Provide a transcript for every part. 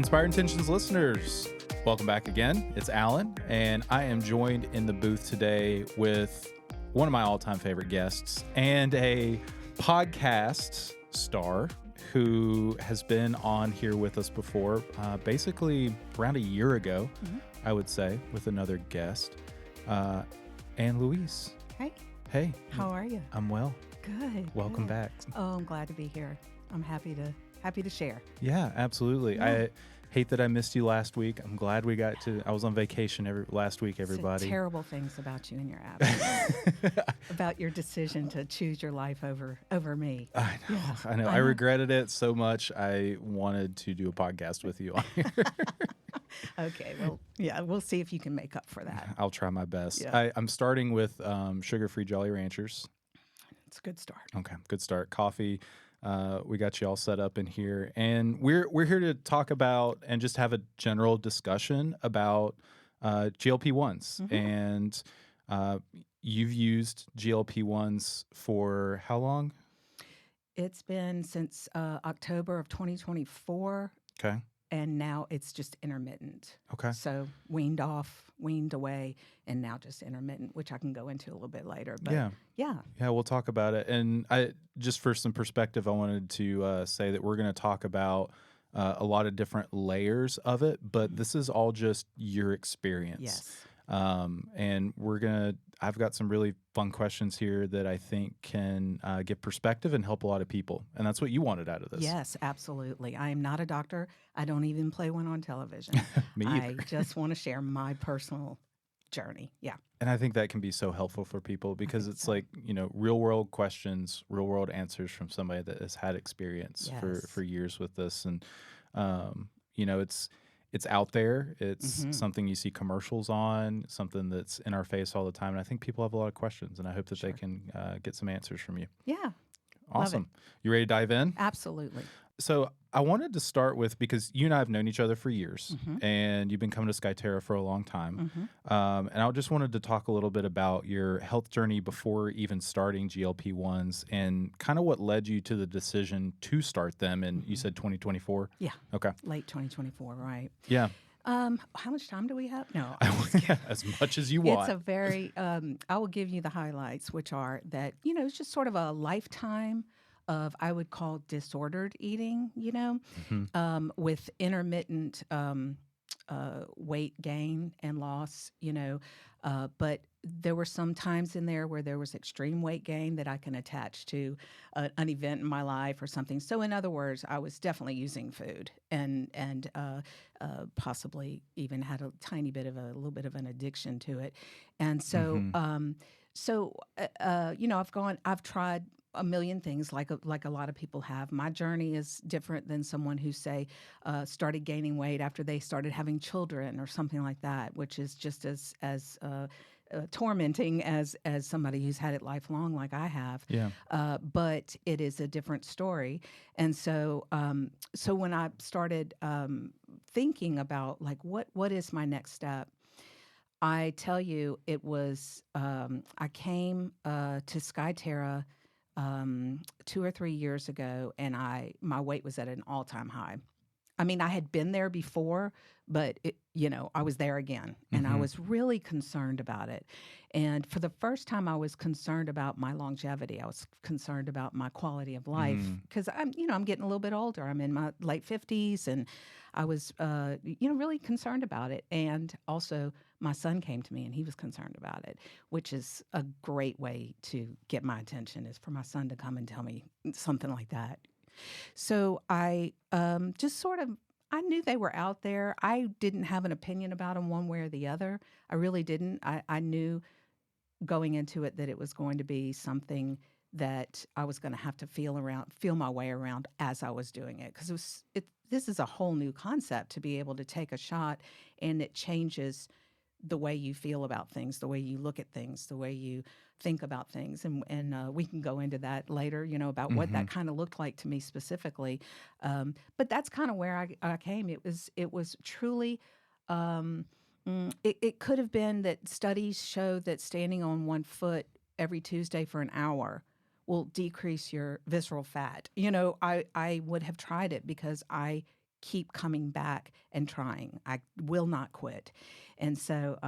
Inspired Intentions listeners, welcome back again. It's Alan, and I am joined in the booth today with one of my all-time favorite guests and a podcast star who has been on here with us before, basically around a year ago, I would say, with another guest, Anne Louise. Hey. Hey. How are you? I'm well. Good. Welcome back. Oh, I'm glad to be here. I'm happy to share. Yeah, absolutely. Yeah. I hate that I missed you last week. I'm glad we got to. I was on vacation last week, everybody. Terrible things about you and your absence. About your decision to choose your life over me. I know. Yeah. I know. I regretted it so much. I wanted to do a podcast with you on here. Okay. Well, yeah, we'll see if you can make up for that. I'll try my best. Yeah. I'm starting with sugar-free Jolly Ranchers. It's a good start. Okay. Good start. Coffee. We got you all set up in here, and we're here to talk about and just have a general discussion about GLP-1s. Mm-hmm. And you've used GLP-1s for how long? It's been since October of 2024. Okay. And now it's just intermittent. Okay. So weaned away, and now just intermittent, which I can go into a little bit later. But yeah, we'll talk about it. And I just for some perspective, I wanted to say that we're going to talk about a lot of different layers of it, but this is all just your experience. Yes. And I've got some really fun questions here that I think can give perspective and help a lot of people. And that's what you wanted out of this. Yes, absolutely. I am not a doctor. I don't even play one on television. Me either. I just want to share my personal journey. Yeah. And I think that can be so helpful for people because it's like, real world questions, real world answers from somebody that has had experience for years with this. And, it's out there. It's something you see commercials on, something that's in our face all the time. And I think people have a lot of questions, and I hope that they can get some answers from you. Yeah. Awesome. You ready to dive in? Absolutely. So I wanted to start with, because you and I have known each other for years, and you've been coming to Skyterra for a long time. And I just wanted to talk a little bit about your health journey before even starting GLP-1s and kind of what led you to the decision to start them. And you said 2024? Yeah. Okay. Late 2024, right? Yeah. How much time do we have? No. As much as you want. It's a very, I will give you the highlights, which are that, it's just sort of a lifetime of, I would call, disordered eating, with intermittent weight gain and loss, but there were some times in there where there was extreme weight gain that I can attach to an event in my life or something. So in other words, I was definitely using food and possibly even had a little bit of an addiction to it. And so, I've tried a million things like a lot of people have. My journey is different than someone who, say, started gaining weight after they started having children or something like that, which is just as tormenting as somebody who's had it lifelong like I have. Yeah. But it is a different story. And so when I started thinking about like what is my next step, I tell you, it was I came to Skyterra 2 or 3 years ago, and my weight was at an all-time high. I mean, I had been there before, but I was there again, and I was really concerned about it. And for the first time, I was concerned about my longevity. I was concerned about my quality of life because I'm getting a little bit older. I'm in my late 50s, and I was, really concerned about it. And also, my son came to me, and he was concerned about it, which is a great way to get my attention, is for my son to come and tell me something like that. So I I knew they were out there. I didn't have an opinion about them one way or the other. I really didn't. I knew going into it that it was going to be something that I was going to have to feel my way around as I was doing it, because this is a whole new concept to be able to take a shot, and it changes the way you feel about things, the way you look at things, the way you think about things. And we can go into that later, about what that kind of looked like to me specifically. But that's kind of where I came. It was truly, it could have been that studies show that standing on one foot every Tuesday for an hour will decrease your visceral fat. I would have tried it because I keep coming back and trying. I will not quit. And so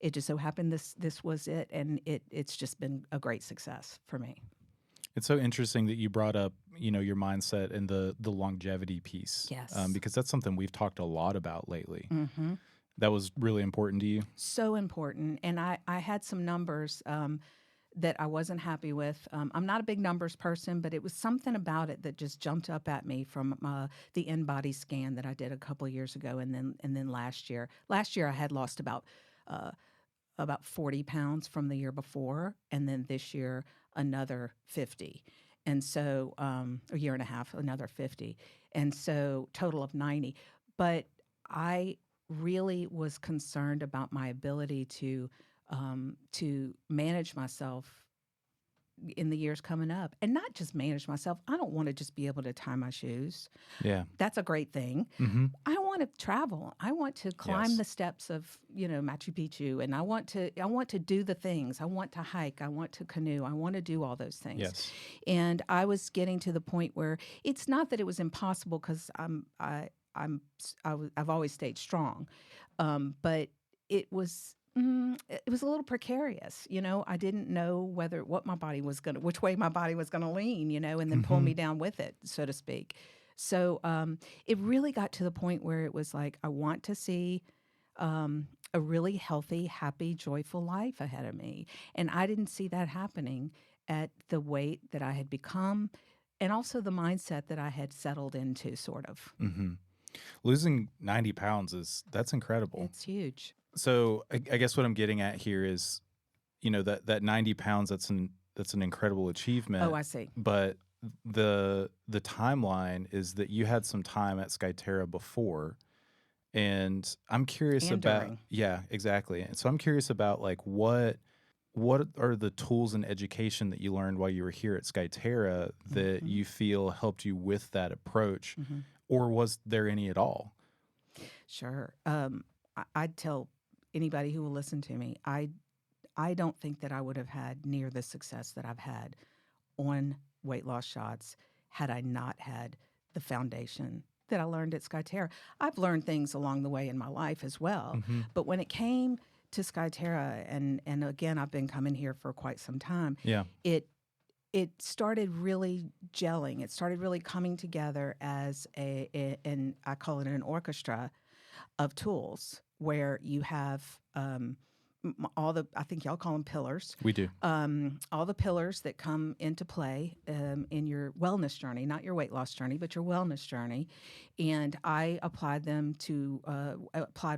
it just so happened this was it, and it's just been a great success for me. It's so interesting that you brought up, your mindset and the longevity piece. Yes. Because that's something we've talked a lot about lately. Mm-hmm. That was really important to you. So important. And I had some numbers that I wasn't happy with. I'm not a big numbers person, but it was something about it that just jumped up at me from the in-body scan that I did a couple of years ago, and then last year. Last year I had lost about 40 pounds from the year before, and then this year another 50. And so a year and a half, another 50. And so total of 90. But I really was concerned about my ability to manage myself in the years coming up, and not just manage myself. I don't want to just be able to tie my shoes. Yeah. That's a great thing. Mm-hmm. I want to travel. I want to climb Yes. the steps of, Machu Picchu, and I want to do the things. I want to hike. I want to canoe. I want to do all those things. Yes. And I was getting to the point where it's not that it was impossible, because I've always stayed strong, but it was. It was a little precarious, I didn't know which way my body was gonna lean, and then pull Mm-hmm. me down with it, so to speak. So it really got to the point where it was like, I want to see a really healthy, happy, joyful life ahead of me, and I didn't see that happening at the weight that I had become, and also the mindset that I had settled into, sort of. Mm-hmm. Losing 90 pounds that's incredible. It's huge. So I guess what I'm getting at here is, that 90 pounds, that's an incredible achievement. Oh, I see. But the timeline is that you had some time at Skyterra before, and I'm curious And about during. yeah, exactly. And so I'm curious about, like, what are the tools and education that you learned while you were here at Skyterra that Mhm. you feel helped you with that approach, Mhm. or was there any at all? Sure. I'd tell anybody who will listen to me, I don't think that I would have had near the success that I've had on weight loss shots had I not had the foundation that I learned at Skyterra. I've learned things along the way in my life as well, Mm-hmm. but when it came to Skyterra, and again, I've been coming here for quite some time, Yeah. it started really gelling. It started really coming together as and I call it an orchestra of tools, where you have I think y'all call them pillars, We do. all the pillars that come into play in your wellness journey, not your weight loss journey, but your wellness journey. And I applied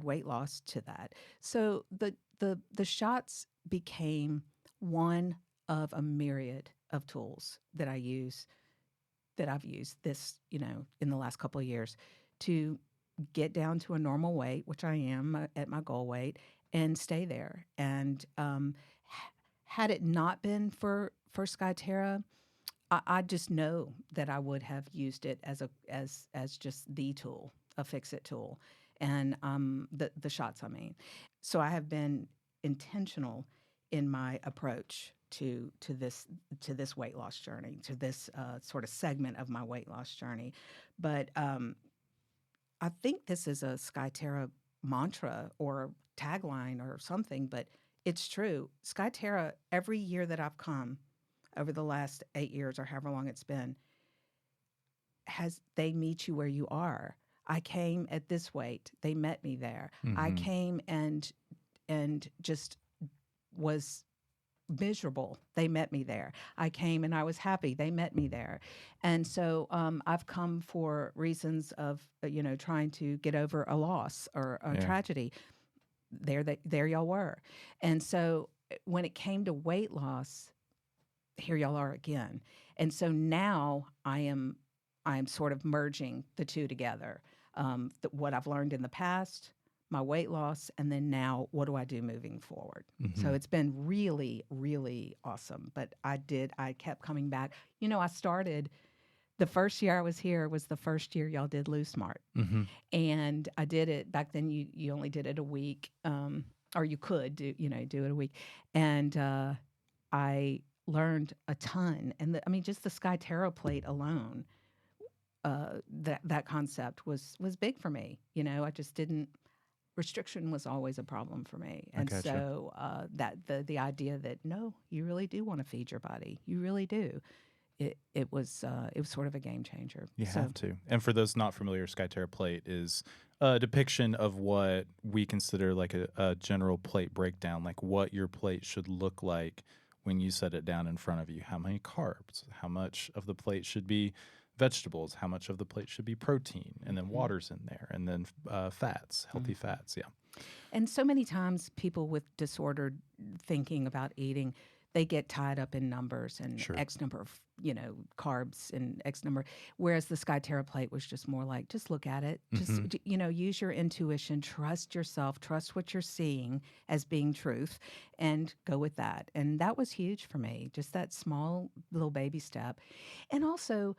weight loss to that. So the shots became one of a myriad of tools that I've used this, in the last couple of years to get down to a normal weight, which I am at my goal weight, and stay there. And had it not been for Skyterra, I just know that I would have used it as just the tool, a fix it tool, and the shots. I mean, so I have been intentional in my approach to this weight loss journey, to this sort of segment of my weight loss journey. But I think this is a Skyterra mantra or tagline or something, but it's true. Skyterra, every year that I've come over the last 8 years or however long it's been, they meet you where you are. I came at this weight. They met me there. I Mm-hmm. came and just was miserable. They met me there. I came and I was happy. They met me there. And so I've come for reasons of, trying to get over a loss or a Yeah. tragedy. There y'all were. And so when it came to weight loss, here y'all are again. And so now I am sort of merging the two together. What I've learned in the past, my weight loss, and then now what do I do moving forward? Mm-hmm. So it's been really, really awesome. But I kept coming back. I started, the first year I was here was the first year y'all did Lose Smart. Mm-hmm. And I did it back then. You only did it a week, or you could do it a week. And I learned a ton. And just the Skyterra plate alone that concept was big for me. You know, I just didn't. Restriction was always a problem for me, I and gotcha. so that the idea that no, you really do want to feed your body, you really do. It was sort of a game changer. You So have to. And for those not familiar, Skyterra plate is a depiction of what we consider like a general plate breakdown, like what your plate should look like when you set it down in front of you. How many carbs? How much of the plate should be vegetables? How much of the plate should be protein? And then water's in there. And then fats, healthy fats. Yeah. And so many times people with disordered thinking about eating, they get tied up in numbers and Sure. X number of, carbs and X number. Whereas the Skyterra plate was just more like, just look at it. Just, use your intuition, trust yourself, trust what you're seeing as being truth, and go with that. And that was huge for me, just that small little baby step. And also,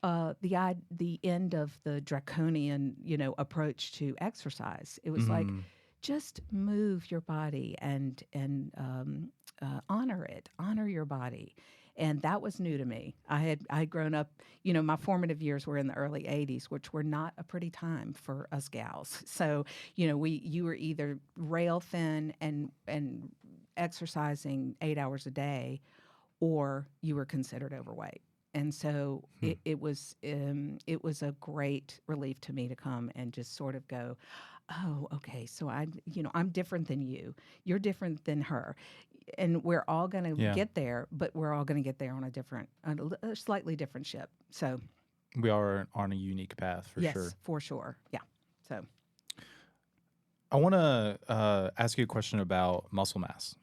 the end of the draconian, approach to exercise. It was like, just move your body and honor it, honor your body. And that was new to me. I had grown up, my formative years were in the early 80s, which were not a pretty time for us gals. So, you were either rail thin and exercising 8 hours a day, or you were considered overweight. And so it was a great relief to me to come and just sort of go, oh, okay, so I'm different than you. You're different than her. And we're all going to Yeah. get there, but we're all going to get there on a slightly different ship. So We are on a unique path for yes, sure. for sure. Yeah. So I want to ask you a question about muscle mass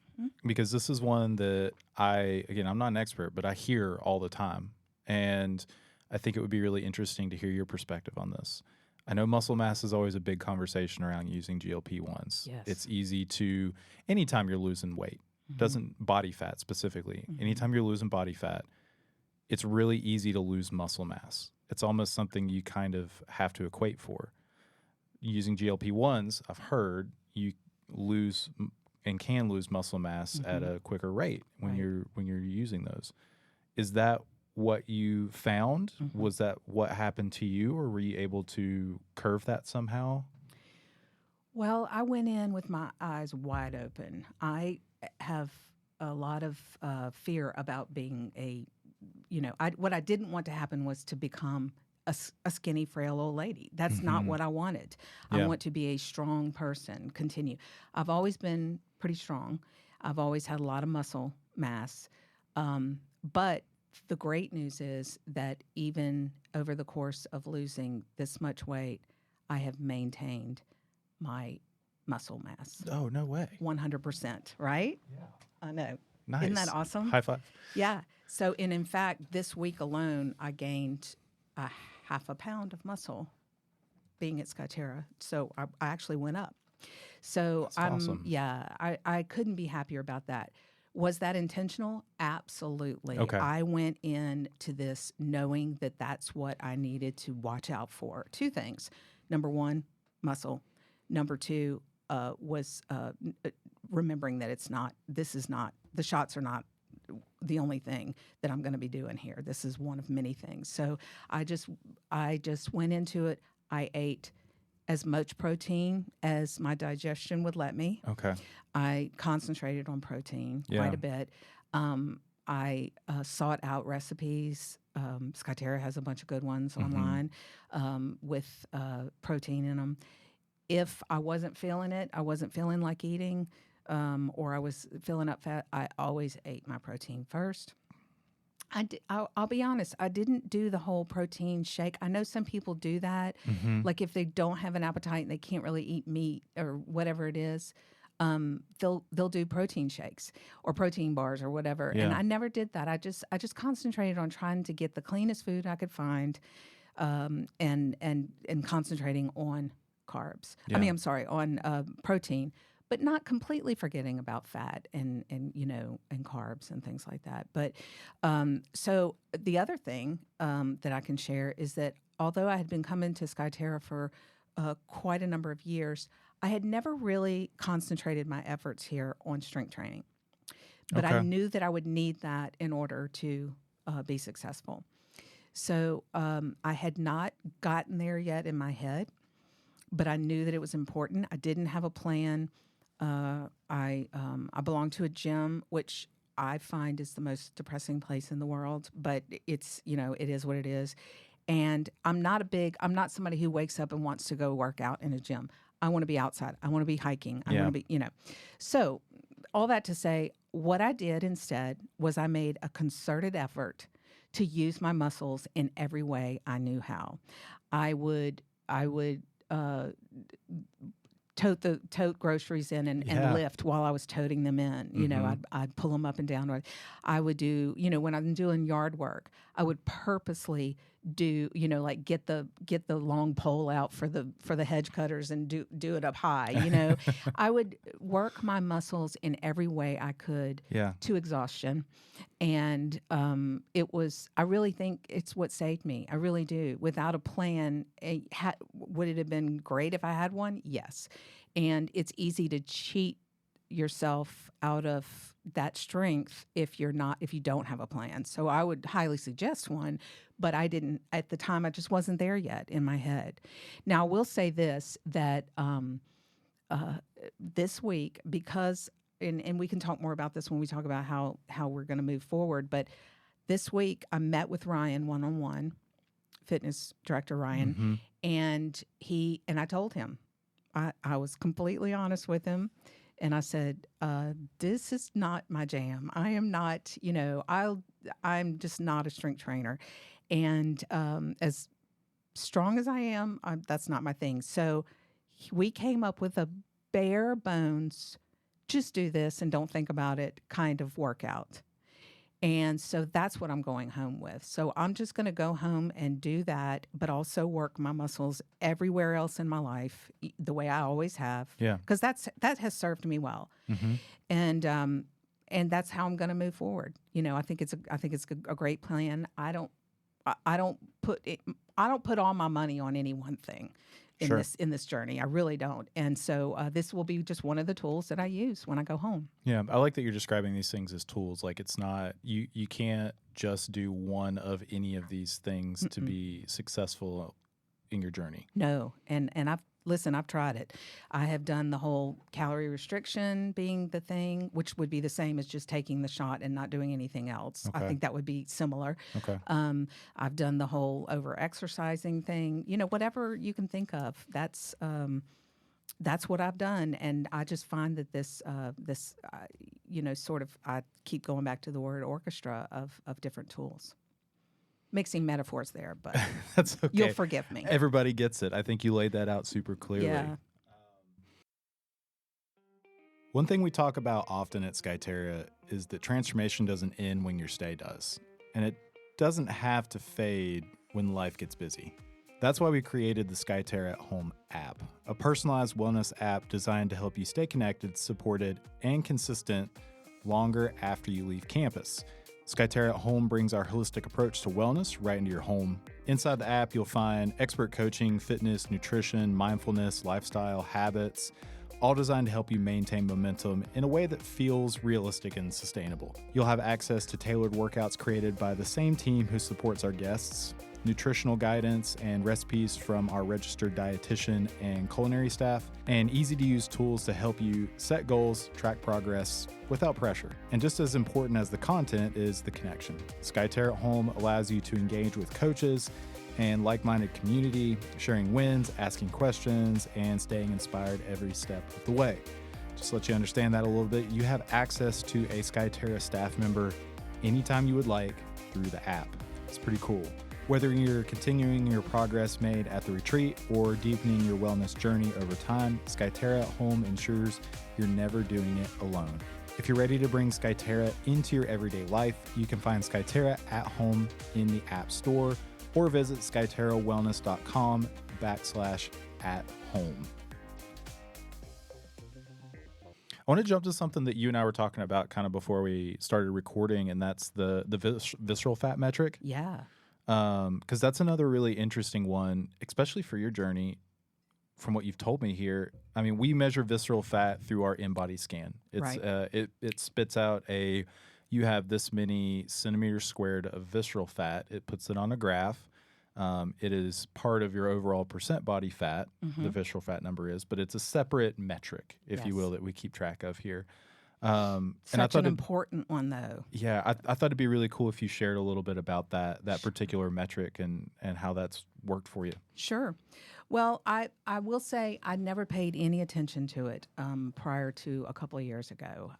because this is one that I'm not an expert, but I hear all the time. And I think it would be really interesting to hear your perspective on this. I know muscle mass is always a big conversation around using GLP-1s. Yes. It's easy to, anytime you're losing weight, doesn't body fat specifically, anytime you're losing body fat, it's really easy to lose muscle mass. It's almost something you kind of have to equate for. Using GLP-1s, I've heard you lose and can lose muscle mass at a quicker rate when Right. you're using those. Is that what you found? Was that what happened to you, or were you able to curve that somehow? Well, I went in with my eyes wide open. I have a lot of fear about being what I didn't want to happen was to become a skinny, frail old lady. That's not what I wanted. I Yeah. want to be a strong person, continue. I've always been pretty strong. I've always had a lot of muscle mass. But the great news is that even over the course of losing this much weight, I have maintained my muscle mass Oh, no way. 100%, right? Yeah. I know. Nice. Isn't that awesome? High five. Yeah. So, and in fact, this week alone, I gained a half a pound of muscle being at Skyterra. So I actually went up. So That's awesome. I couldn't be happier about that. Was that intentional? Absolutely. Okay. I went into this knowing that that's what I needed to watch out for. Two things. Number one, muscle. Number two was remembering that the shots are not the only thing that I'm going to be doing here. This is one of many things. So I just went into it. I ate as much protein as my digestion would let me. Okay. I concentrated on protein quite a bit. I sought out recipes. Skyterra has a bunch of good ones online with protein in them. If I wasn't feeling it, I wasn't feeling like eating, or I was filling up fat, I always ate my protein first. I'll be honest, I didn't do the whole protein shake. I know some people do that. Like if they don't have an appetite and they can't really eat meat or whatever it is, they'll do protein shakes or protein bars or whatever. And Yeah. I never did that. I just concentrated on trying to get the cleanest food I could find, and concentrating on carbs. Yeah. I mean, I'm sorry, on protein, but not completely forgetting about fat and carbs and things like that. But so the other thing that I can share is that although I had been coming to Skyterra for quite a number of years, I had never really concentrated my efforts here on strength training. But I Okay. knew that I would need that in order to be successful. So I had not gotten there yet in my head, but I knew that it was important. I didn't have a plan. I belong to a gym, which I find is the most depressing place in the world, but it's, it is what it is. And I'm not somebody who wakes up and wants to go work out in a gym. I want to be outside. I want to be hiking. I want Yeah. to be. So all that to say, what I did instead was I made a concerted effort to use my muscles in every way I knew how. I would tote groceries in and Yeah. lift while I was toting them in. I'd pull them up and down. Or I would do, when I'm doing yard work, I would purposely do, like get the long pole out for the hedge cutters and do it up high. I would work my muscles in every way I could Yeah. to exhaustion. And I really think it's what saved me. I really do. Without a plan, would it have been great if I had one? Yes. And it's easy to cheat yourself out of that strength if you don't have a plan. So I would highly suggest one, but I didn't at the time. I just wasn't there yet in my head. Now I will say this, that this week, because and we can talk more about this when we talk about how we're going to move forward. But this week I met with Ryan one-on-one, fitness director Ryan, and I told him, I was completely honest with him. And I said, this is not my jam. I am not, I'm just not a strength trainer. And as strong as I am, that's not my thing. So we came up with a bare bones, just do this and don't think about it kind of workout. And so that's what I'm going home with. So I'm just going to go home and do that, but also work my muscles everywhere else in my life the way I always have. Yeah. Because that has served me well. And that's how I'm going to move forward. I think it's a great plan. I don't put all my money on any one thing in this journey. I really don't. And so this will be just one of the tools that I use when I go home. Yeah, I like that you're describing these things as tools. Like it's not you can't just do one of any of these things to be successful in your journey. No, and I've tried it. I have done the whole calorie restriction being the thing, which would be the same as just taking the shot and not doing anything else. Okay. I think that would be similar. Okay. I've done the whole over-exercising thing. Whatever you can think of. That's what I've done, and I just find that this sort of, I keep going back to the word orchestra of different tools. Mixing metaphors there, but that's okay. You'll forgive me. Everybody gets it. I think you laid that out super clearly. Yeah. One thing we talk about often at Skyterra is that transformation doesn't end when your stay does, and it doesn't have to fade when life gets busy. That's why we created the Skyterra at Home app, a personalized wellness app designed to help you stay connected, supported, and consistent longer after you leave campus. Skyterra at Home brings our holistic approach to wellness right into your home. Inside the app, you'll find expert coaching, fitness, nutrition, mindfulness, lifestyle, habits, all designed to help you maintain momentum in a way that feels realistic and sustainable. You'll have access to tailored workouts created by the same team who supports our guests, nutritional guidance and recipes from our registered dietitian and culinary staff, and easy-to-use tools to help you set goals, track progress without pressure. And just as important as the content is the connection. Skyterra at Home allows you to engage with coaches and like-minded community, sharing wins, asking questions, and staying inspired every step of the way. Just to let you understand that a little bit, you have access to a Skyterra staff member anytime you would like through the app. It's pretty cool. Whether you're continuing your progress made at the retreat or deepening your wellness journey over time, Skyterra at Home ensures you're never doing it alone. If you're ready to bring Skyterra into your everyday life, you can find Skyterra at Home in the App Store or visit skyterrawellness.com/at-home. I want to jump to something that you and I were talking about kind of before we started recording, and that's the visceral fat metric. Yeah. Because that's another really interesting one, especially for your journey. From what you've told me here, I mean, we measure visceral fat through our in-body scan. It's right. It spits out a you have this many centimeters squared of visceral fat. It puts it on a graph. It is part of your overall percent body fat, the visceral fat number is, but it's a separate metric, if you will, that we keep track of here. And I Such thought an important one, though. yeah, I thought it'd be really cool if you shared a little bit about that particular metric and how that's worked for you. Sure. Well, I will say I never paid any attention to it prior to a couple of years ago.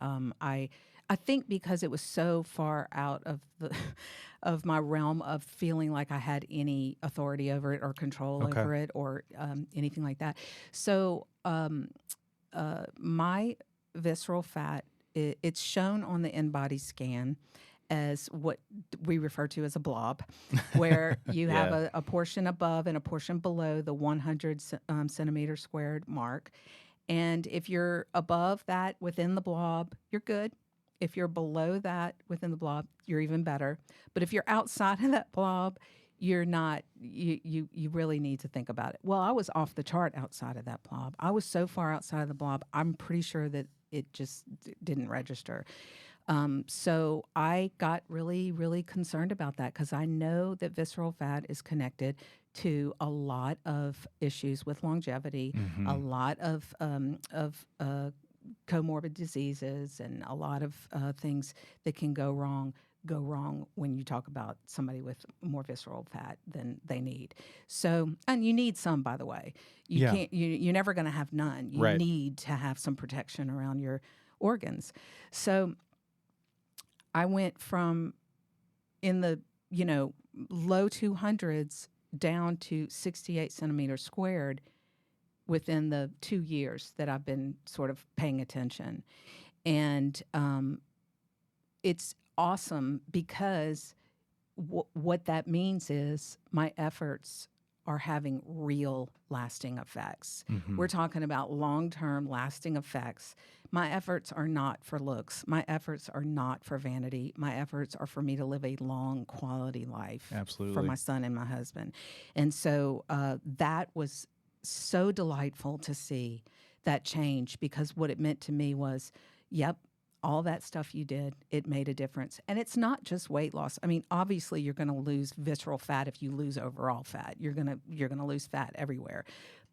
I think because it was so far out of the of my realm of feeling like I had any authority over it or control Okay. over it or anything like that. So my visceral fat, it's shown on the in-body scan as what we refer to as a blob, where you have Yeah. a portion above and a portion below the 100 centimeter squared mark. And if you're above that within the blob, you're good. If you're below that within the blob, you're even better. But if you're outside of that blob, you're not, you really need to think about it. Well, I was off the chart outside of that blob. I was so far outside of the blob, I'm pretty sure that it just didn't register. So I got really, really concerned about that because I know that visceral fat is connected to a lot of issues with longevity, a lot of comorbid diseases, and a lot of things that can go wrong when you talk about somebody with more visceral fat than they need. So, and you need some, by the way. You Yeah. can't. You're never going to have none. You Right. need to have some protection around your organs. So I went from in the low 200s down to 68 centimeters squared within the 2 years that I've been sort of paying attention. And it's awesome because what that means is my efforts are having real lasting effects. We're talking about long-term lasting effects. My efforts are not for looks. My efforts are not for vanity. My efforts are for me to live a long quality life for Absolutely. my son and my husband. And so that was so delightful to see that change, because what it meant to me was, yep, all that stuff you did, it made a difference. And it's not just weight loss. I mean, obviously you're going to lose visceral fat if you lose overall fat. You're going to lose fat everywhere.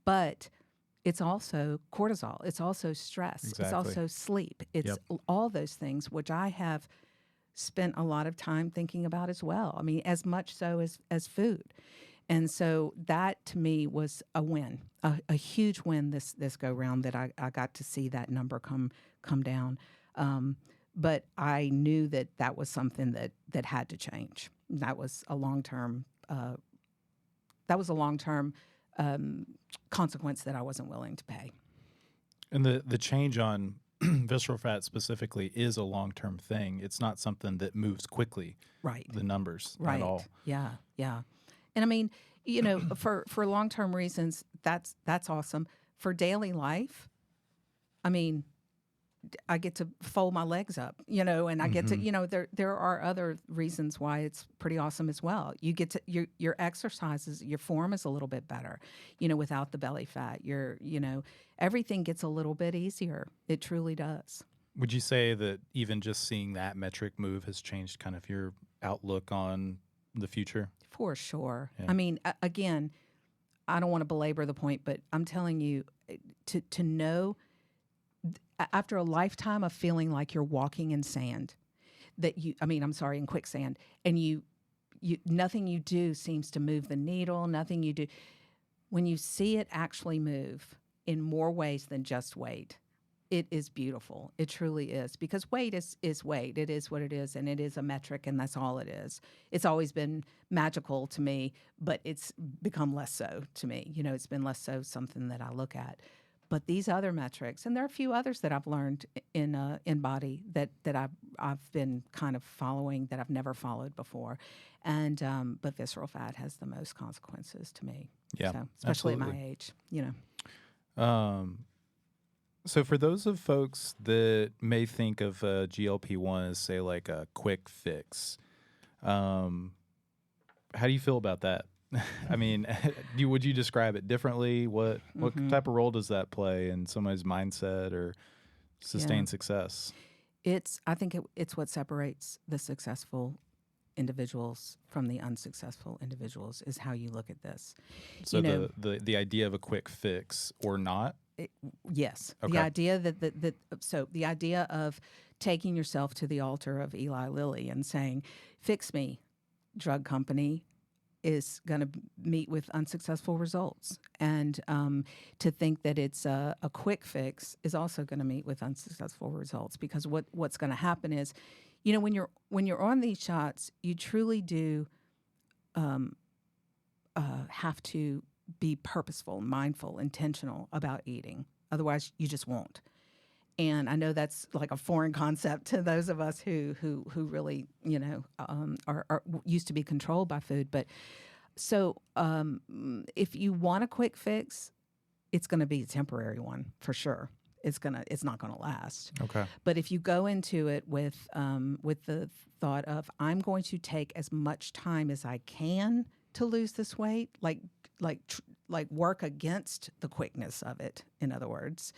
But it's also cortisol. It's also stress. It's Exactly. also sleep. It's all those things, which I have spent a lot of time thinking about as well. I mean, as much so as food. And so that to me was a win, a huge win this go round, that I got to see that number come down. But I knew that was something that had to change. That was a long-term consequence that I wasn't willing to pay. And the change on visceral fat specifically is a long-term thing. It's not something that moves quickly. Right. The numbers Right. at all. Yeah. Yeah. And I mean, for long-term reasons, that's awesome. For daily life, I mean, I get to fold my legs up, and I get to, there are other reasons why it's pretty awesome as well. You get to, your exercises, your form is a little bit better, without the belly fat. Everything gets a little bit easier. It truly does. Would you say that even just seeing that metric move has changed kind of your outlook on the future? For sure. Yeah. I mean, again, I don't want to belabor the point, but I'm telling you, to know, after a lifetime of feeling like you're walking in sand, in quicksand, and you nothing you do seems to move the needle, nothing you do. When you see it actually move in more ways than just weight, it is beautiful. It truly is, because weight is weight. It is what it is, and it is a metric, and that's all it is. It's always been magical to me, but it's become less so to me. It's been less so something that I look at. But these other metrics, and there are a few others that I've learned in body that I've been kind of following that I've never followed before, and but visceral fat has the most consequences to me. Yeah, so, especially absolutely. at my age, So for those of folks that may think of GLP-1 as, say, like a quick fix, how do you feel about that? I mean, would you describe it differently? What type of role does that play in somebody's mindset or sustained success? I think it's what separates the successful individuals from the unsuccessful individuals is how you look at this. So You know, the idea of a quick fix or not. it, yes, Okay. the idea so the idea of taking yourself to the altar of Eli Lilly and saying, "Fix me, drug company," is going to meet with unsuccessful results. And to think that it's a quick fix is also going to meet with unsuccessful results, because what's going to happen is, when you're on these shots, you truly do have to be purposeful, mindful, intentional about eating. Otherwise, you just won't. And I know that's like a foreign concept to those of us who really, are used to be controlled by food. But so if you want a quick fix, it's going to be a temporary one for sure. It's not gonna last. Okay. But if you go into it with the thought of, I'm going to take as much time as I can to lose this weight, like work against the quickness of it. In other words,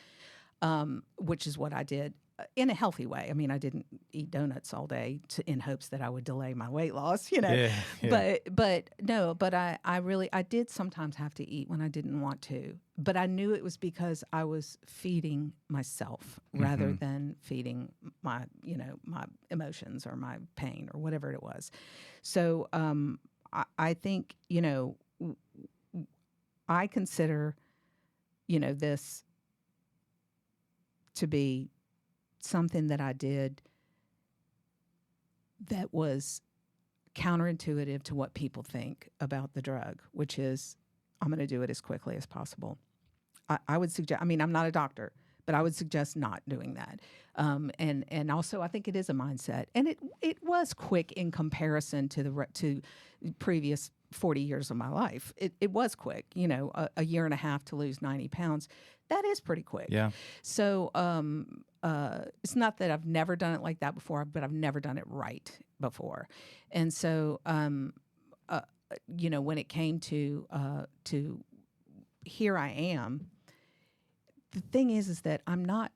which is what I did in a healthy way. I mean, I didn't eat donuts all day in hopes that I would delay my weight loss, Yeah. But I did sometimes have to eat when I didn't want to. But I knew it was because I was feeding myself rather than feeding my emotions or my pain or whatever it was. So I think, I consider, this to be something that I did that was counterintuitive to what people think about the drug, which is, I'm going to do it as quickly as possible. I would suggest, I'm not a doctor, but I would suggest not doing that. And also, I think it is a mindset, and it was quick in comparison to previous 40 years of my life. It was quick, a year and a half to lose 90 pounds. That is pretty quick. Yeah. So it's not that I've never done it like that before, but I've never done it right before. And so, when it came to here I am, the thing is that I'm not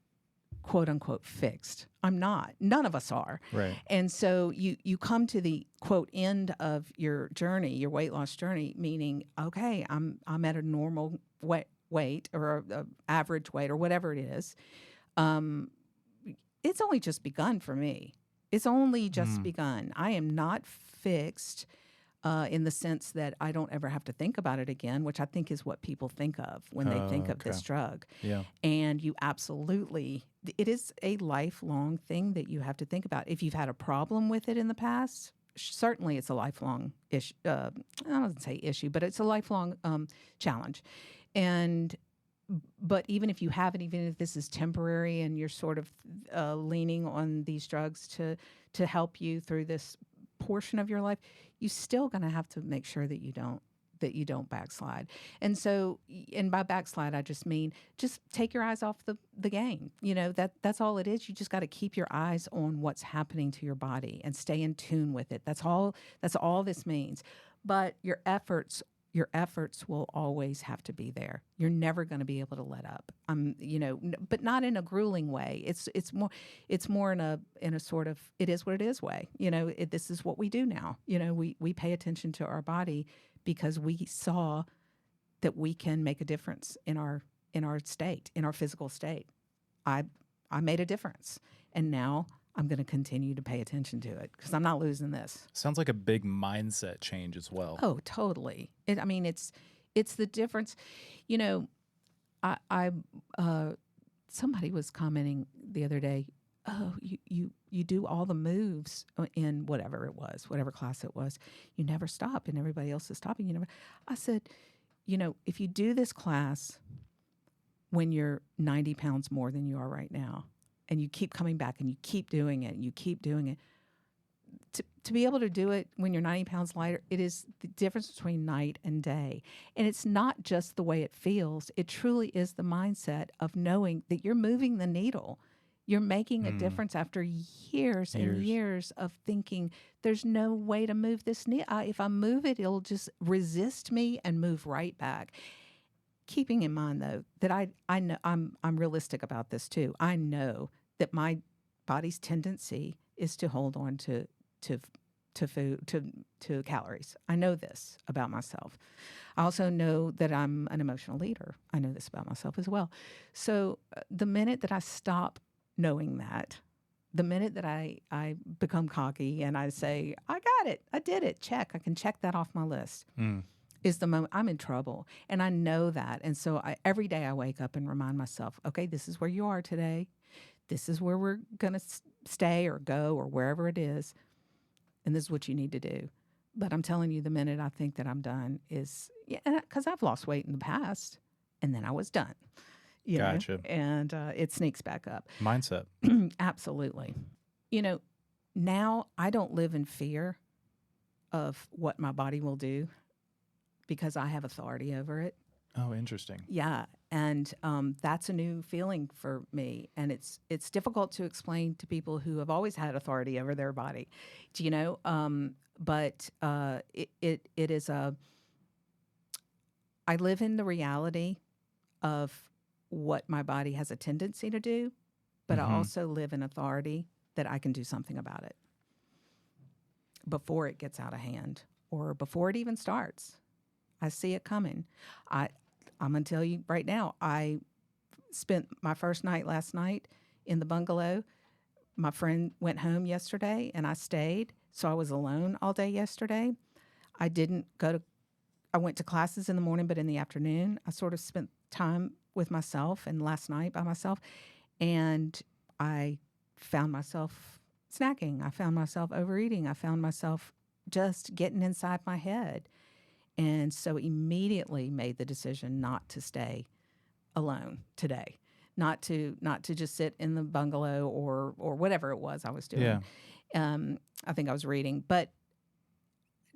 quote unquote fixed. I'm not. None of us are. Right. And so you come to the quote end of your journey, your weight loss journey, meaning, okay, I'm at a normal weight or a average weight or whatever it is. It's only just begun for me. It's only just begun. I am not fixed in the sense that I don't ever have to think about it again, which I think is what people think of when they think of this drug. Yeah. And you absolutely, it is a lifelong thing that you have to think about. If you've had a problem with it in the past, certainly it's a lifelong issue. I don't say issue, but it's a lifelong challenge. But even if you haven't, even if this is temporary and you're sort of leaning on these drugs to help you through this portion of your life, you're still going to have to make sure that you don't backslide. And so, and by backslide, I just mean just take your eyes off the game. That's all it is. You just got to keep your eyes on what's happening to your body and stay in tune with it. That's all this means. But your efforts will always have to be there. You're never going to be able to let up. But not in a grueling way. It's more in a sort of, it is what it is way. This is what we do now. We pay attention to our body because we saw that we can make a difference in our state, in our physical state. I made a difference, and now I'm going to continue to pay attention to it because I'm not losing this. Sounds like a big mindset change as well. Oh, totally. It's the difference. Somebody was commenting the other day, oh, you do all the moves in whatever class it was. You never stop, and everybody else is stopping. I said, if you do this class when you're 90 pounds more than you are right now, and you keep coming back and you keep doing it and you keep doing it, to be able to do it when you're 90 pounds lighter, it is the difference between night and day. And it's not just the way it feels. It truly is the mindset of knowing that you're moving the needle. You're making a difference after years and years of thinking there's no way to move this needle. If I move it, it'll just resist me and move right back. Keeping in mind, though, that I know I'm realistic about this too. I know that my body's tendency is to hold on to food, to calories. I know this about myself. I also know that I'm an emotional leader. I know this about myself as well. So the minute that I stop knowing that, the minute that I become cocky and I say, I got it, I did it, check, I can check that off my list, is the moment I'm in trouble. And I know that. And so every day I wake up and remind myself, okay, this is where you are today. This is where we're going to stay or go or wherever it is. And this is what you need to do. But I'm telling you, the minute I think that I'm done is, because I've lost weight in the past and then I was done. You Gotcha. know, and it sneaks back up. Mindset. Absolutely. You know, now I don't live in fear of what my body will do because I have authority over it. Oh, interesting. Yeah, and that's a new feeling for me, and it's difficult to explain to people who have always had authority over their body. Do you know? But it is a. I live in the reality of what my body has a tendency to do, but I also live in authority that I can do something about it before it gets out of hand or before it even starts. I see it coming. I'm going to tell you right now, I spent my first night last night in the bungalow. My friend went home yesterday and I stayed. So I was alone all day yesterday. I went to classes in the morning, but in the afternoon, I sort of spent time with myself and last night by myself. And I found myself snacking. I found myself overeating. I found myself just getting inside my head. And so immediately made the decision not to stay alone today, not to just sit in the bungalow or whatever it was I was doing. Yeah. I think I was reading, but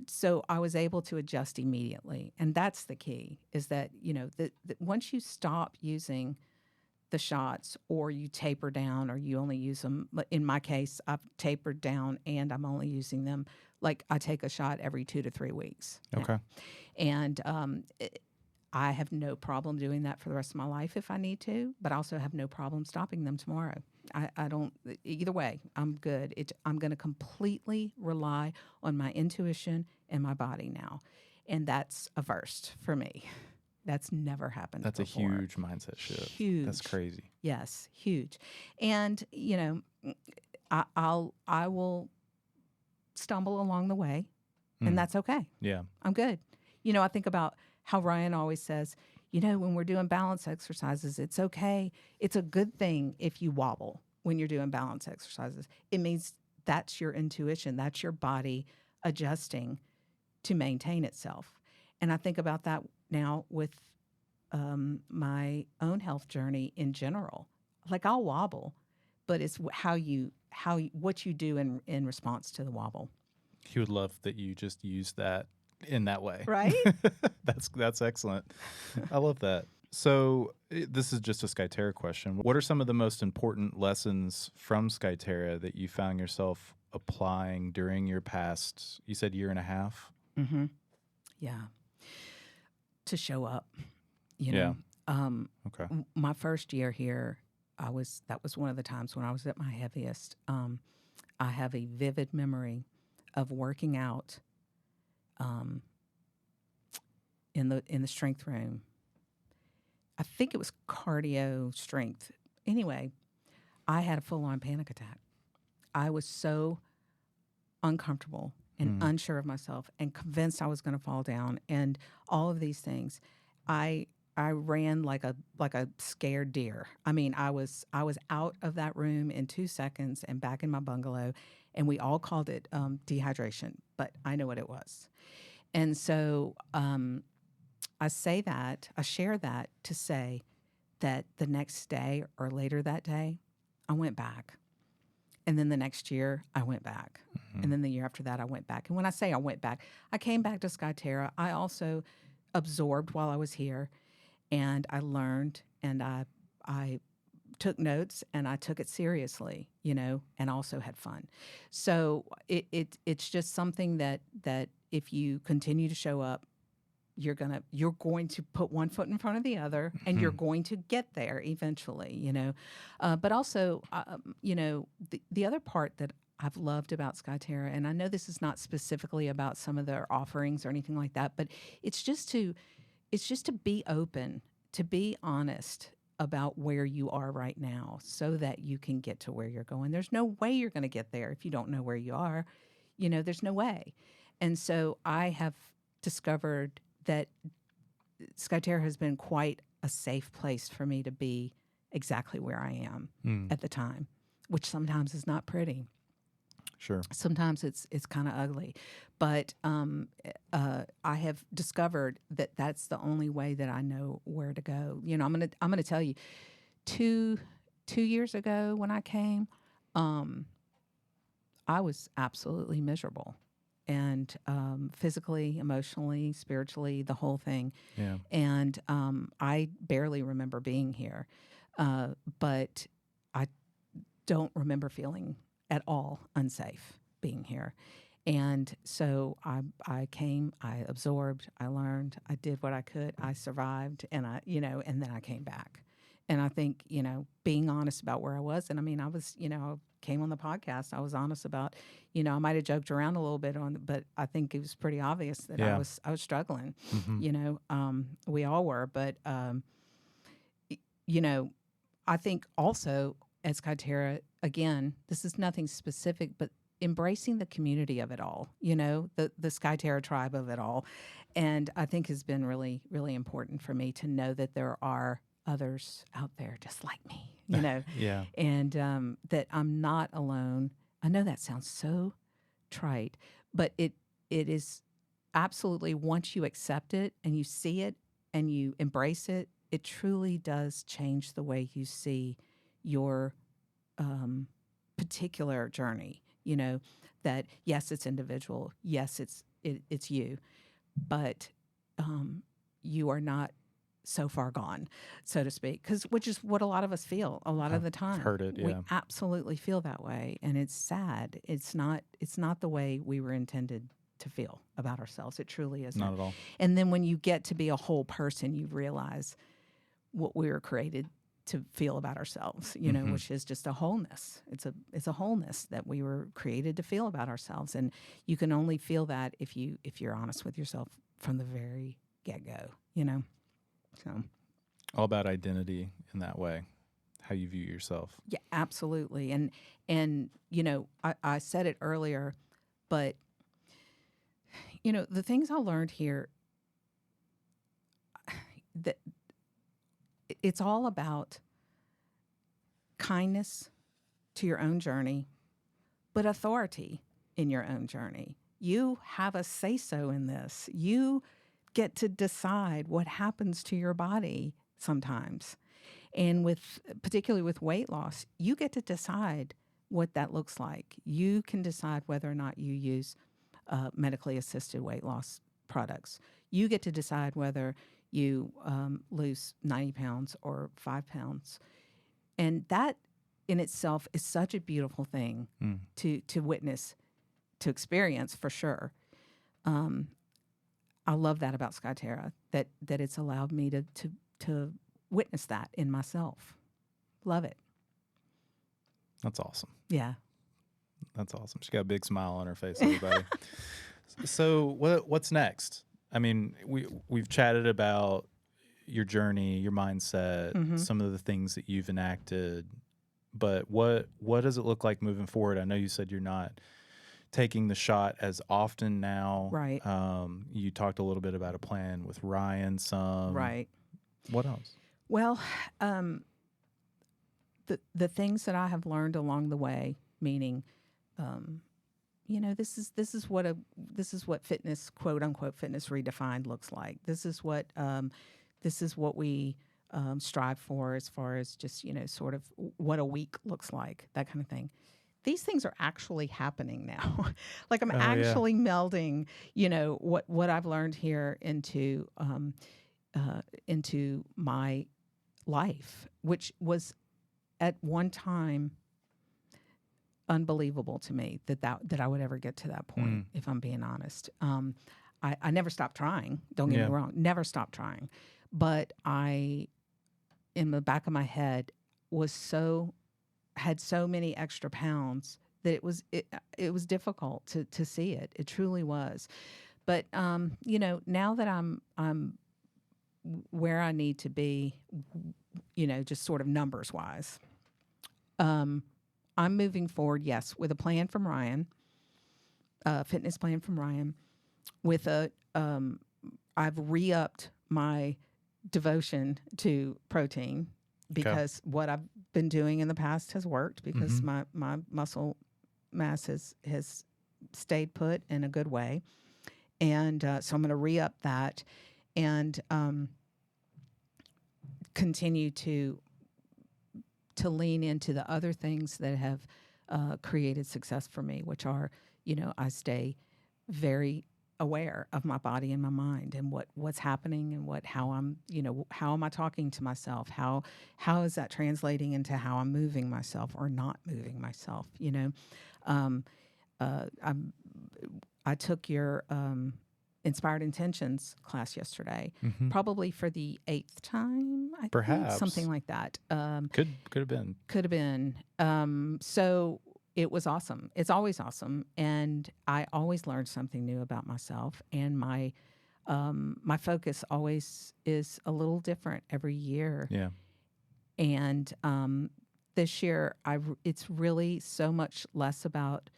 so I was able to adjust immediately. And that's the key, is that, that once you stop using the shots or you taper down or you only use them, in my case, I've tapered down and I'm only using them, like I take a shot every 2 to 3 weeks. Okay. Now. And I have no problem doing that for the rest of my life if I need to, but I also have no problem stopping them tomorrow. I don't, either way, I'm good. I'm going to completely rely on my intuition and my body now. And that's a first for me. That's never happened That's before. a huge mindset shift. Huge. That's crazy. Yes, huge. And, I will stumble along the way, and that's okay. Yeah. I'm good. I think about how Ryan always says, when we're doing balance exercises, it's okay. It's a good thing if you wobble when you're doing balance exercises. It means that's your intuition. That's your body adjusting to maintain itself. And I think about that now with my own health journey in general. Like I'll wobble, but it's what you do in response to the wobble. He would love that you just use that in that way. Right? That's excellent. I love that. So this is just a Skyterra question. What are some of the most important lessons from Skyterra that you found yourself applying during your past, you said year and a half? Mm-hmm. Yeah. To show up, Yeah. Okay. My first year here, that was one of the times when I was at my heaviest. I have a vivid memory of working out in the strength room. I think it was cardio strength. Anyway, I had a full-on panic attack. I was so uncomfortable and unsure of myself and convinced I was going to fall down and all of these things. I ran like a scared deer. I mean, I was out of that room in 2 seconds and back in my bungalow, and we all called it dehydration, but I know what it was. And so I share that to say that the next day or later that day, I went back. And then the next year, I went back. And then the year after that, I went back. And when I say I went back, I came back to Skyterra. I also absorbed while I was here. And I learned and I took notes and I took it seriously, and also had fun. So it's just something that if you continue to show up, you're going to put one foot in front of the other, and you're going to get there eventually, but also, the other part that I've loved about Skyterra, and I know this is not specifically about some of their offerings or anything like that, but it's just to be open, to be honest about where you are right now so that you can get to where you're going. There's no way you're going to get there if you don't know where you are. There's no way. And so I have discovered that Skyterra has been quite a safe place for me to be exactly where I am at the time, which sometimes is not pretty. Sure. Sometimes it's kind of ugly, but I have discovered that that's the only way that I know where to go. I'm gonna tell you, 2 years ago when I came, I was absolutely miserable, and physically, emotionally, spiritually, the whole thing. Yeah. And I barely remember being here, but I don't remember feeling at all unsafe being here. And so I came, I absorbed, I learned, I did what I could, I survived, and and then I came back. And I think, being honest about where I was, and I mean, I was, came on the podcast, I was honest about, I might have joked around a little bit but I think it was pretty obvious that I was struggling. We all were, but I think also at Skyterra, again, this is nothing specific, but embracing the community of it all, the Skyterra tribe of it all. And I think has been really, really important for me to know that there are others out there just like me, Yeah. and that I'm not alone. I know that sounds so trite, but it is absolutely, once you accept it and you see it and you embrace it, it truly does change the way you see your particular journey. That yes, it's individual. Yes, it's you, but you are not so far gone, so to speak, which is what a lot of us feel a lot of the time. I've heard it. Yeah. We absolutely feel that way, and it's sad. It's not the way we were intended to feel about ourselves. It truly isn't. Not at all. And then when you get to be a whole person, you realize what we were created to feel about ourselves, which is just a wholeness. It's a wholeness that we were created to feel about ourselves, and you can only feel that if you're honest with yourself from the very get-go. So All about identity in that way, how you view yourself. yeah, absolutely. And I said it earlier, but the things I learned here, that it's all about kindness to your own journey, but authority in your own journey. You have a say-so in this. You get to decide what happens to your body sometimes. And particularly with weight loss, you get to decide what that looks like. You can decide whether or not you use medically assisted weight loss products. You get to decide whether you lose 90 pounds or 5 pounds. And that in itself is such a beautiful thing to witness, to experience for sure. I love that about Skyterra, that it's allowed me to witness that in myself. Love it. That's awesome. Yeah. That's awesome. She's got a big smile on her face, everybody. So what's next? I mean, we've chatted about your journey, your mindset, some of the things that you've enacted, but what does it look like moving forward? I know you said you're not taking the shot as often now. Right. You talked a little bit about a plan with Ryan some. Right. What else? Well, the things that I have learned along the way, meaning, this is what fitness, quote unquote, fitness redefined looks like. This is what we strive for as far as just, sort of what a week looks like, that kind of thing. These things are actually happening now. Like I'm actually melding, what I've learned here into my life, which was at one time unbelievable to me that I would ever get to that point, if I'm being honest. I never stopped trying. Don't get me wrong, never stopped trying. But I, in the back of my head, had so many extra pounds that it was difficult to see it. It truly was. But now that I'm where I need to be, just sort of numbers wise, I'm moving forward. Yes, with a plan from Ryan, fitness plan from Ryan, with I've re-upped my devotion to protein because what I've been doing in the past has worked because my muscle mass has stayed put in a good way. And so I'm going to re-up that and continue to lean into the other things that have created success for me, which are, I stay very aware of my body and my mind and what's happening and how I'm, how am I talking to myself? How is that translating into how I'm moving myself or not moving myself? I took your Inspired Intentions class yesterday, probably for the 8th time, I Perhaps. think, something like that. Could have been. Could have been. So it was awesome. It's always awesome, and I always learn something new about myself. And my focus always is a little different every year. Yeah. And this year, it's really so much less about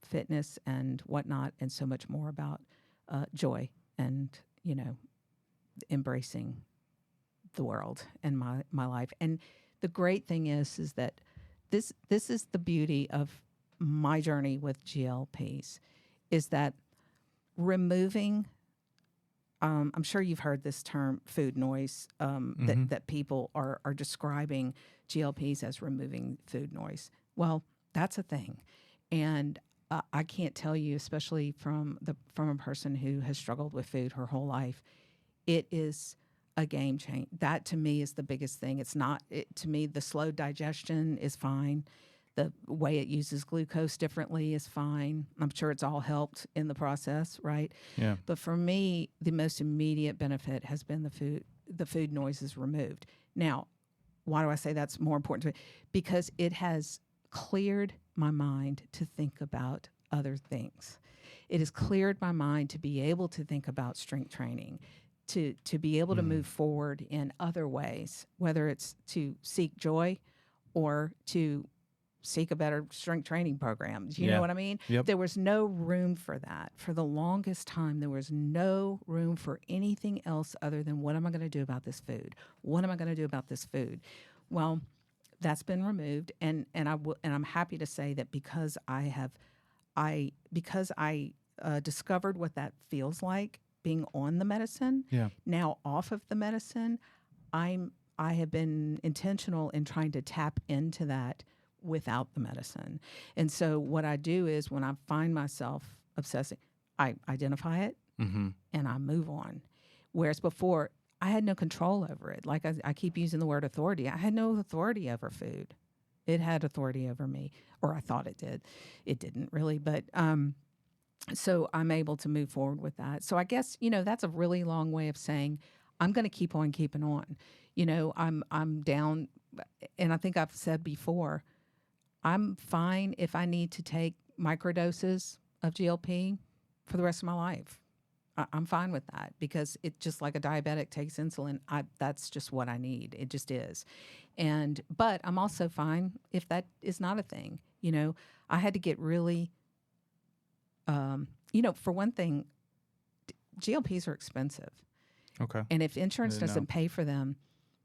fitness and whatnot, and so much more about joy and embracing the world and my life. And the great thing is that this is the beauty of my journey with GLPs, is that removing. I'm sure you've heard this term, food noise, that people are describing GLPs as removing food noise. Well, that's a thing, and I can't tell you, especially from a person who has struggled with food her whole life, it is a game changer. That to me is the biggest thing. It's not to me, the slow digestion is fine. The way it uses glucose differently is fine. I'm sure it's all helped in the process, right? Yeah. But for me, the most immediate benefit has been the food noise is removed. Now, why do I say that's more important to me? Because it has cleared my mind to think about other things. It has cleared my mind to be able to think about strength training, to be able to move forward in other ways, whether it's to seek joy or to seek a better strength training program. Do you know what I mean? Yep. There was no room for that. For the longest time, there was no room for anything else other than, what am I going to do about this food? What am I going to do about this food? Well, that's been removed, and I'm happy to say that because I discovered what that feels like being on the medicine. Yeah. Now off of the medicine, I have been intentional in trying to tap into that without the medicine. And so what I do is, when I find myself obsessing, I identify it and I move on. Whereas before, I had no control over it. Like I keep using the word authority. I had no authority over food. It had authority over me, or I thought it did. It didn't really, but so I'm able to move forward with that. So I guess, that's a really long way of saying I'm going to keep on keeping on. I'm down, and I think I've said before, I'm fine if I need to take microdoses of GLP for the rest of my life. I'm fine with that, because it's just like a diabetic takes insulin. That's just what I need. It just is. But I'm also fine if that is not a thing. I had to get really, for one thing, GLPs are expensive. Okay. And if insurance doesn't pay for them,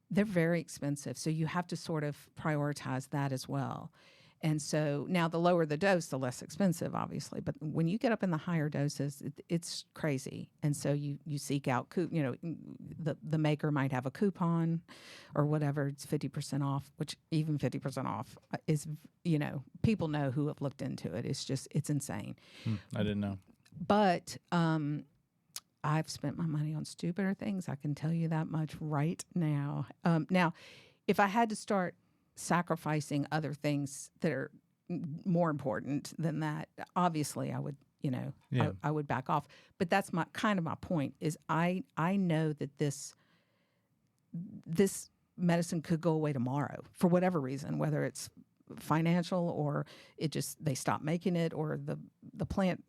they're very expensive. So you have to sort of prioritize that as well. And so now the lower the dose, the less expensive, obviously. But when you get up in the higher doses, it's crazy. And so you seek out, the maker might have a coupon or whatever. It's 50% off, which even 50% off is, people know who have looked into it. It's insane. I didn't know. But I've spent my money on stupider things. I can tell you that much right now. Now, if I had to start sacrificing other things that are more important than that, obviously I would, Yeah. I would back off. But that's my point is I know that this medicine could go away tomorrow for whatever reason, whether it's financial or they stop making it or the plant,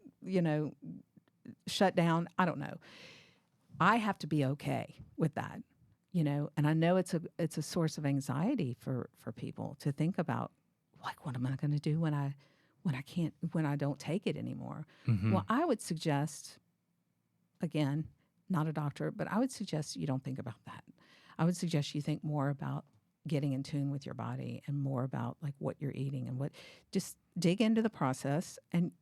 shut down. I don't know. I have to be okay with that, and I know it's a source of anxiety for people to think about, like, what am I going to do when I don't take it anymore? Mm-hmm. Well, I would suggest, again, not a doctor, but I would suggest you don't think about that. I would suggest you think more about getting in tune with your body and more about like what you're eating and just dig into the process. And,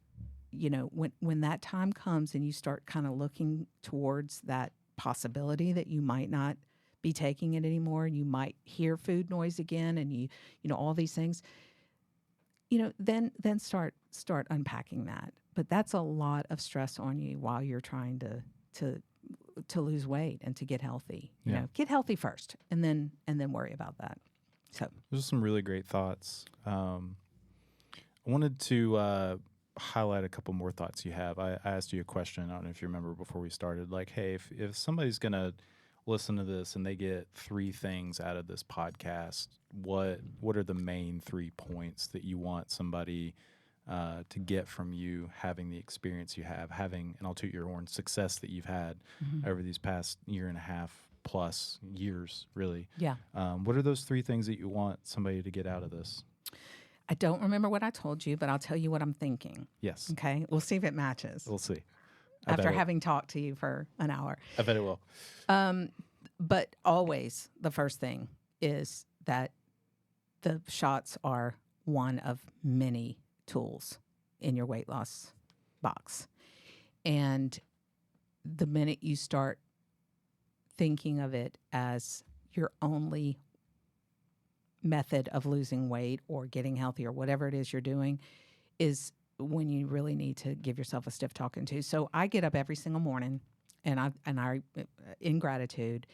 when that time comes and you start kind of looking towards that possibility that you might not be taking it anymore and you might hear food noise again and all these things, then start unpacking that. But that's a lot of stress on you while you're trying to lose weight and to get healthy. Get healthy first and then worry about that. So those are some really great thoughts. I wanted to highlight a couple more thoughts you have. I asked you a question. I don't know if you remember before we started, like, hey, if somebody's going to listen to this and they get 3 things out of this podcast, what are the main 3 points that you want somebody to get from you having the experience you have, having, and I'll toot your horn, success that you've had over these past year and a half plus years, really? Yeah. What are those 3 things that you want somebody to get out of this? I don't remember what I told you, but I'll tell you what I'm thinking. Yes. Okay. We'll see if it matches. We'll see. After having talked to you for an hour. I bet it will. But always the first thing is that the shots are one of many tools in your weight loss box. And the minute you start thinking of it as your only method of losing weight or getting healthy or whatever it is you're doing is when you really need to give yourself a stiff talking to. So I get up every single morning and I in gratitude,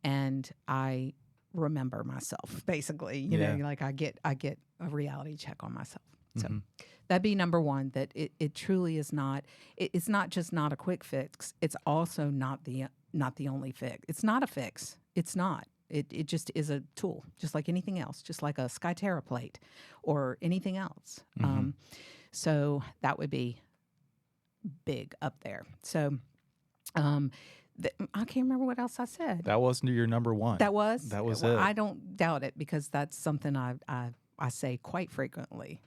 and I remember myself basically, you know, like I get a reality check on myself. So that'd be number one, that it truly is not, it's not just not a quick fix. It's also not the only fix. It's not a fix. It's not. It just is a tool, just like anything else, just like a Skyterra plate or anything else. So that would be big up there. So I can't remember what else I said. That wasn't your number one. That was? That was well, it. I don't doubt it because that's something I say quite frequently.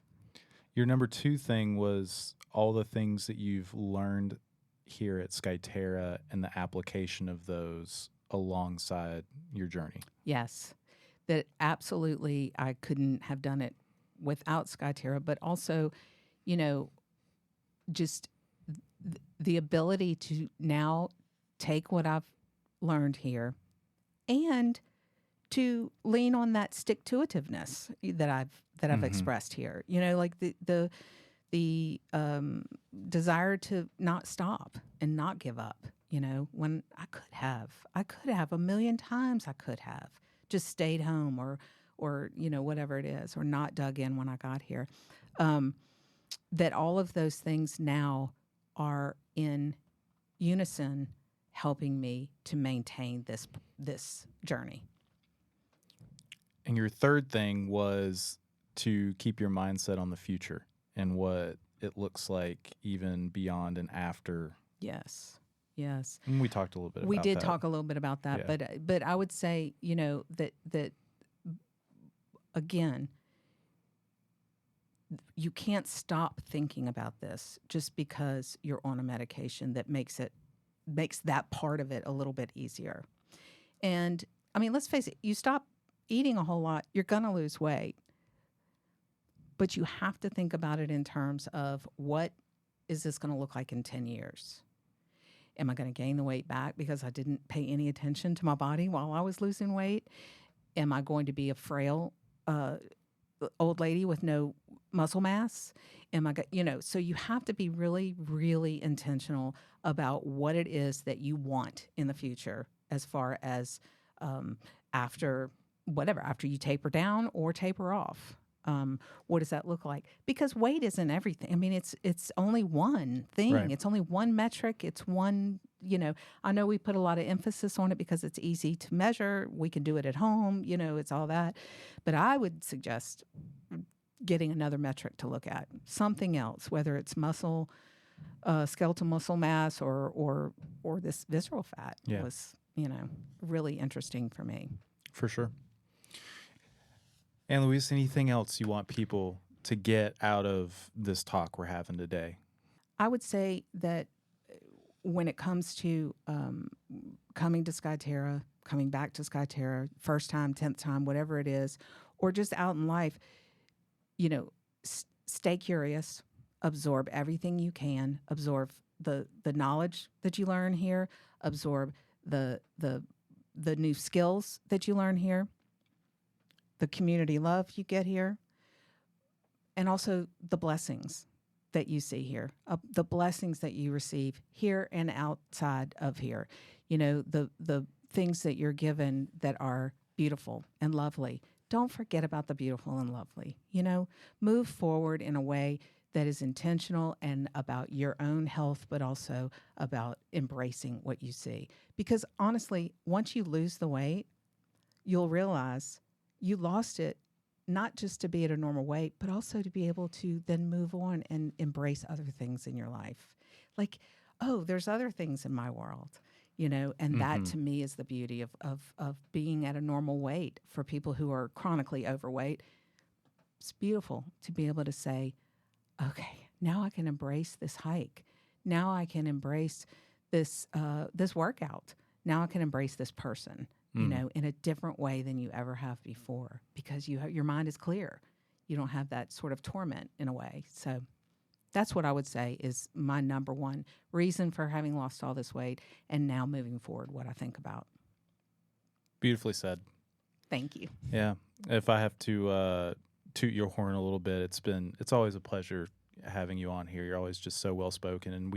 Your number 2 thing was all the things that you've learned here at Skyterra and the application of those alongside your journey. Yes, that absolutely I couldn't have done it without Skyterra, but also, you know, just the ability to now take what I've learned here and to lean on that stick-to-itiveness that I've expressed here. You know, like the desire to not stop and not give up. You know, when I could have a million times I could have just stayed home or you know, whatever it is, or not dug in when I got here. That all of those things now are in unison helping me to maintain this journey. And your third thing was to keep your mindset on the future and what it looks like even beyond and after. Yes. Yes. And we talked a little bit about that. We did talk a little bit about that, but I would say, you know, that again, you can't stop thinking about this just because you're on a medication that makes that part of it a little bit easier. And I mean, let's face it, you stop eating a whole lot, you're going to lose weight. But you have to think about it in terms of what is this going to look like in 10 years? Am I going to gain the weight back because I didn't pay any attention to my body while I was losing weight? Am I going to be a frail old lady with no muscle mass? So you have to be really, really intentional about what it is that you want in the future as far as after you taper down or taper off. What does that look like? Because weight isn't everything. I mean, it's only one thing. Right. It's only one metric. It's one, I know we put a lot of emphasis on it because it's easy to measure. We can do it at home, it's all that. But I would suggest getting another metric to look at, something else, whether it's muscle, skeletal muscle mass, or this visceral fat was, really interesting for me. For sure. And Louise, anything else you want people to get out of this talk we're having today? I would say that when it comes to coming to Skyterra, coming back to Skyterra, first time, 10th time, whatever it is, or just out in life, stay curious, absorb everything you can, absorb the knowledge that you learn here, absorb the new skills that you learn here, the community love you get here, and also the blessings that you see here, the blessings that you receive here and outside of here. The things that you're given that are beautiful and lovely. Don't forget about the beautiful and lovely. Move forward in a way that is intentional and about your own health, but also about embracing what you see. Because honestly, once you lose the weight, you'll realize you lost it not just to be at a normal weight, but also to be able to then move on and embrace other things in your life. Like, oh, there's other things in my world, and that to me is the beauty of being at a normal weight for people who are chronically overweight. It's beautiful to be able to say, okay, now I can embrace this hike. Now I can embrace this workout. Now I can embrace this person. In a different way than you ever have before, because your mind is clear. You don't have that sort of torment in a way. So that's what I would say is my number one reason for having lost all this weight and now moving forward, what I think about. Beautifully said. Thank you. Yeah. If I have to toot your horn a little bit, it's always a pleasure having you on here. You're always just so well spoken, and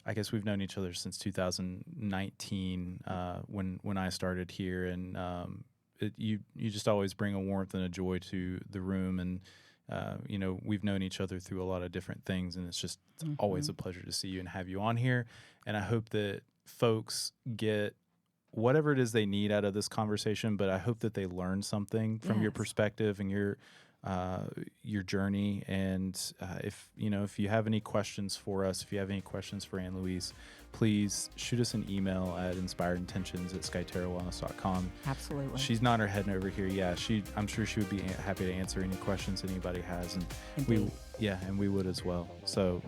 I guess we've known each other since 2019 when I started here, and you just always bring a warmth and a joy to the room, and we've known each other through a lot of different things, and it's always a pleasure to see you and have you on here. And I hope that folks get whatever it is they need out of this conversation, but I hope that they learn something from your perspective and your journey. And if you have any questions for us, if you have any questions for Ann Louise, please shoot us an email at inspiredintentions@skyterrawellness.com. Absolutely. She's nodding her head over here. Yeah, I'm sure she would be happy to answer any questions anybody has, and Indeed. we would as well. So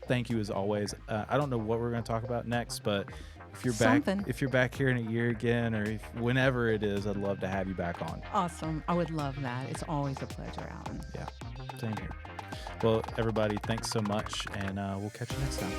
thank you as always. I don't know what we're going to talk about next, but if you're back here in a year again, or whenever it is, I'd love to have you back on. Awesome. I would love that. It's always a pleasure, Alan. Yeah, same here. Well, everybody, thanks so much, and we'll catch you next time.